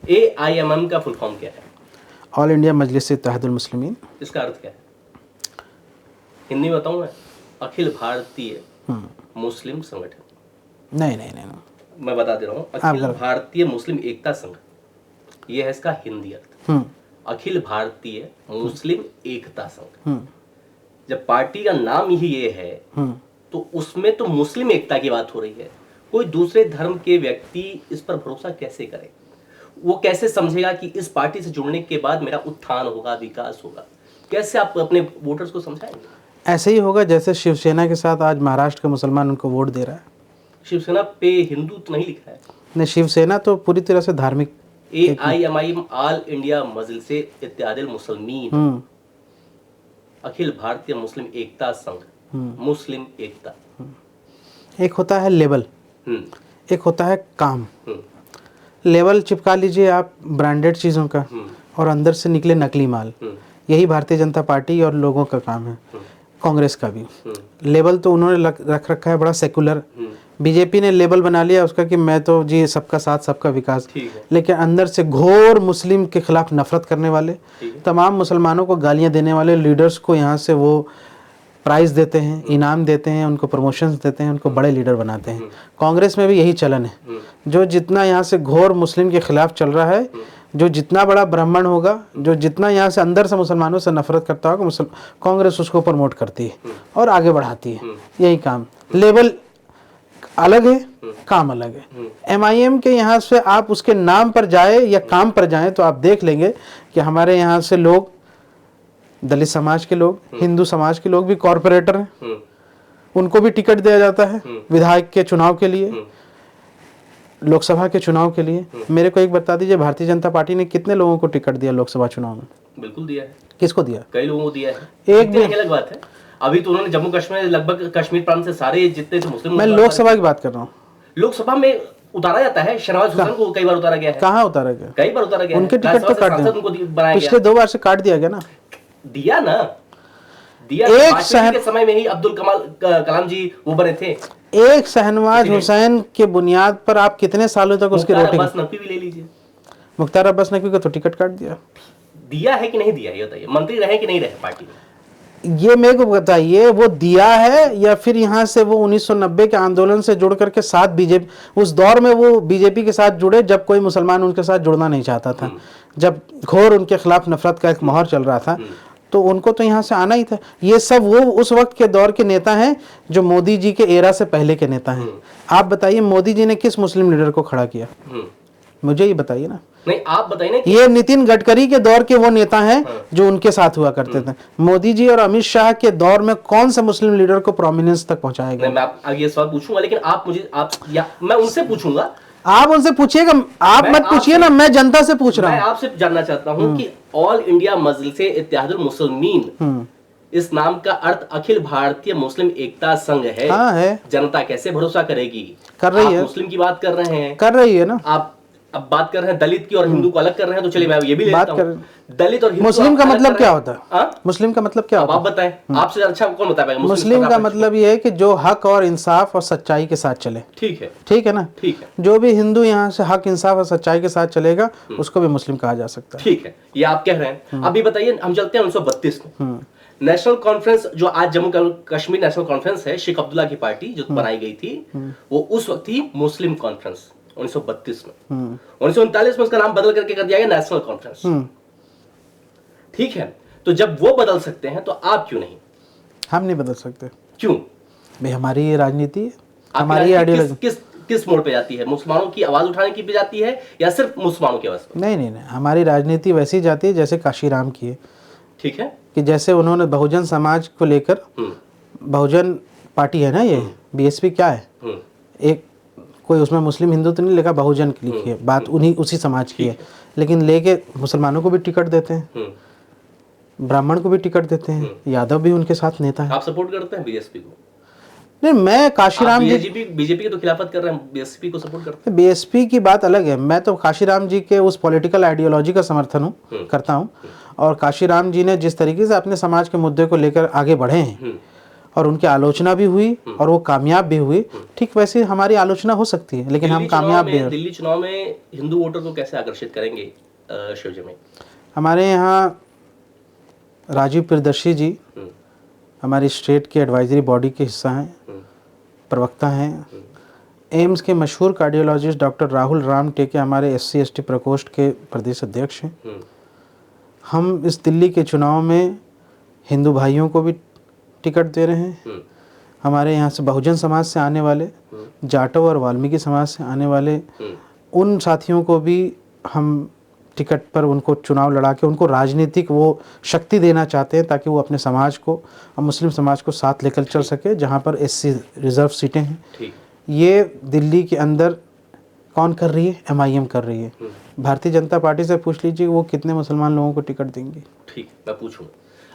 AIMM का full form क्या है? ऑल इंडिया मजलिस इत्तेहादुल मुस्लिमीन। इसका अर्थ क्या है? हिंदी में बताऊं मैं? अखिल भारतीय मुस्लिम संगठन। नहीं नहीं नहीं, नहीं। मैं बता दे रहा हूँ, अखिल भारतीय मुस्लिम एकता संघ, ये है इसका हिंदी अर्थ। अखिल भारतीय मुस्लिम एकता संघ। जब पार्टी का नाम ही ये है तो उसमें तो मुस्लिम एकता की बात हो रही है। कोई दूसरे धर्म के व्यक्ति इस पर भरोसा कैसे करे? वो कैसे समझेगा कि इस पार्टी से जुड़ने के बाद मेरा उत्थान होगा, विकास होगा? कैसे आप अपने वोटर्स को समझाएंगे? ऐसे ही होगा जैसे शिवसेना के साथ आज महाराष्ट्र का मुसलमान उनको वोट दे रहा है। शिवसेना पे हिंदू तो नहीं लिखा है। नहीं, शिवसेना तो पूरी तरह से धार्मिक। AIMIM all India Majlise Ittehadul Muslimeen, अखिल भारतीय मुस्लिम एकता संघ, मुस्लिम एकता। एक होता है लेबल, एक होता है काम। लेबल चिपका लीजिए आप ब्रांडेड चीज़ों का, और अंदर से निकले नकली माल। यही भारतीय जनता पार्टी और लोगों का काम है, कांग्रेस का भी। लेबल तो उन्होंने रख रखा है बड़ा सेकुलर। बीजेपी ने लेबल बना लिया उसका कि मैं तो जी सबका साथ सबका विकास, लेकिन अंदर से घोर मुस्लिम के खिलाफ नफरत करने वाले, तमाम मुसलमानों को गालियां देने वाले लीडर्स को यहाँ से वो प्राइज़ देते हैं, इनाम देते हैं, उनको प्रमोशंस देते हैं, उनको बड़े लीडर बनाते हैं। कांग्रेस में भी यही चलन है। जो जितना यहाँ से घोर मुस्लिम के खिलाफ चल रहा है, जो जितना बड़ा ब्राह्मण होगा, जो जितना यहाँ से अंदर से मुसलमानों से नफरत करता होगा, कांग्रेस उसको प्रमोट करती है और आगे बढ़ाती है। यही काम। लेबल अलग है, काम अलग है। MIM के यहाँ से आप उसके नाम पर जाए या काम पर जाएं तो आप देख लेंगे कि हमारे यहाँ से लोग, दलित समाज के लोग, हिंदू समाज के लोग भी कॉरपोरेटर हैं, उनको भी टिकट दिया जाता है विधायक के चुनाव के लिए, लोकसभा के चुनाव के लिए। मेरे को एक बता दीजिए, भारतीय जनता पार्टी ने कितने लोगों को टिकट दिया लोकसभा चुनाव में? बिल्कुल दिया है। किसको दिया? कई लोगों को दिया है। एक भी अलग बात है। अभी तो उन्होंने जम्मू कश्मीर, लगभग कश्मीर प्रांत से सारे जितने थे मुस्लिम, मैं लोकसभा की बात कर रहा हूँ। लोकसभा में उतारा जाता है। शहनवाज हुसैन को कई बार उतारा गया है। कहाँ उतारा गया? कई बार उतारा गया। उनके टिकट तो काट दिया, पिछले 2 बार से काट दिया गया ना। दिया ना, दिया। एक के समय में ही अब्दुल कलाम जी वो बने थे। एक शहनवाज हुसैन के बुनियाद पर आप कितने सालों तक उसकी रोटी? मुख्तार अब्बास नकवी भी ले लीजिए। मुख्तार अब्बास नकवी का तो टिकट काट दिया। दिया है कि नहीं दिया, ये बताइए। मंत्री रहे कि नहीं रहे पार्टी में? ये मेरे को बताइए, वो दिया है या फिर यहाँ से वो 1990 के आंदोलन से जुड़ करके साथ बीजेपी, उस दौर में वो बीजेपी के साथ जुड़े जब कोई मुसलमान उनके साथ जुड़ना नहीं चाहता था, जब घोर उनके खिलाफ नफरत का एक माहौल चल रहा था, तो उनको तो यहाँ से आना ही था। ये सब वो उस वक्त के दौर के नेता हैं जो मोदी जी के एरा से पहले के नेता हैं। आप बताइए मोदी जी ने किस मुस्लिम लीडर को खड़ा किया? मुझे ये बताइए ना। नहीं, आप बताइए ना। ये नितिन गडकरी के दौर के वो नेता हैं जो उनके साथ हुआ करते थे। मोदी जी और अमित शाह के दौर में कौन सा मुस्लिम लीडर को प्रोमिनेंस तक पहुंचाया गया? मैं आगे ये सवाल पूछूंगा, लेकिन आप मुझे मैं उनसे पूछूंगा। आप उनसे पूछिएगा, आप मत पूछिए ना, मैं जनता से पूछ रहा हूँ। मैं आपसे जानना चाहता हूँ कि ऑल इंडिया मजलिसे इत्तेहादुल मुस्लिमीन, इस नाम का अर्थ अखिल भारतीय मुस्लिम एकता संघ है। हाँ है। जनता कैसे भरोसा करेगी? कर रही है। मुस्लिम की बात कर रहे हैं, कर रही है ना। आप अब बात कर रहे हैं दलित की और हिंदू को अलग कर रहे हैं, तो चलिए मैं ये भी बात कर। दलित और हिंदू, मुस्लिम का मतलब क्या होता है? मुस्लिम का मतलब क्या होता है? आप बताएं। आपसे अच्छा कौन बता पाएगा? मुस्लिम का मतलब ये है कि जो हक और इंसाफ और सच्चाई के साथ चले। ठीक है, ठीक है ना। ठीक है। जो भी हिंदू यहाँ से हक इंसाफ और सच्चाई के साथ चलेगा उसको भी मुस्लिम कहा जा सकता है। ठीक है, ये आप कह रहे हैं। अभी बताइए, हम चलते हैं 1932 में। नेशनल कॉन्फ्रेंस, जो आज जम्मू कश्मीर नेशनल कॉन्फ्रेंस है, शेख अब्दुल्ला की पार्टी जो बनाई गई थी, वो उस वक्त थी मुस्लिम कॉन्फ्रेंस 1932 में। 1939 में उसका नाम बदल करके कर दिया गया नेशनल कॉन्फ्रेंस। ठीक है, तो जब वो बदल सकते हैं तो आप क्यों नहीं? हम नहीं बदल सकते। क्यों भाई? हमारी ये राजनीति है, हमारी आइडियोलॉजी। किस मोड़ पे जाती है? मुसलमानों की आवाज उठाने की पे जाती है या सिर्फ मुसलमानों की आवाज पे? नहीं नहीं नहीं, हमारी राजनीति वैसी जाती है जैसे काशीराम की है। ठीक है, कि जैसे उन्होंने बहुजन समाज को लेकर, बहुजन पार्टी है ना ये, BSP क्या है, एक कोई उसमें मुस्लिम हिंदू तो नहीं लिखा, बहुजन की लिखी है, बात उन्हीं उसी समाज की है, लेकिन लेके मुसलमानों को भी टिकट देते हैं, ब्राह्मण को भी टिकट देते हैं, यादव भी उनके साथ नेता है। आप सपोर्ट करते हैं BSP को? नहीं, मैं काशीराम जी, बीजेपी की तो खिलाफत कर रहे हैं, BSP को सपोर्ट करते हैं। BSP की बात अलग है। मैं तो काशीराम जी के उस पॉलिटिकल आइडियोलॉजी का समर्थन करता हूँ, और काशीराम जी ने जिस तरीके से अपने समाज के मुद्दे को लेकर आगे बढ़े हैं, और उनकी आलोचना भी हुई और वो कामयाब भी हुई, ठीक वैसे हमारी आलोचना हो सकती है, लेकिन हम कामयाब भी हैं। दिल्ली चुनाव में हिंदू वोटर को कैसे आकर्षित करेंगे शिवजी में? हमारे यहाँ राजीव प्रियदर्शी जी हमारी स्टेट के एडवाइजरी बॉडी के हिस्सा हैं, प्रवक्ता हैं। एम्स के मशहूर कार्डियोलॉजिस्ट डॉक्टर राहुल राम टेके हमारे SC ST प्रकोष्ठ के प्रदेश अध्यक्ष हैं। हम इस दिल्ली के चुनाव में हिंदू भाइयों को भी टिकट दे रहे हैं। हमारे यहाँ से बहुजन समाज से आने वाले, जाटव और वाल्मीकि समाज से आने वाले उन साथियों को भी हम टिकट पर उनको चुनाव लड़ा के उनको राजनीतिक वो शक्ति देना चाहते हैं, ताकि वो अपने समाज को और मुस्लिम समाज को साथ लेकर चल सके, जहाँ पर SC रिजर्व सीटें हैं। ये दिल्ली के अंदर कौन कर रही है? MIM कर रही है। भारतीय जनता पार्टी से पूछ लीजिए वो कितने मुसलमान लोगों को टिकट देंगे। ठीक, मैं पूछूं।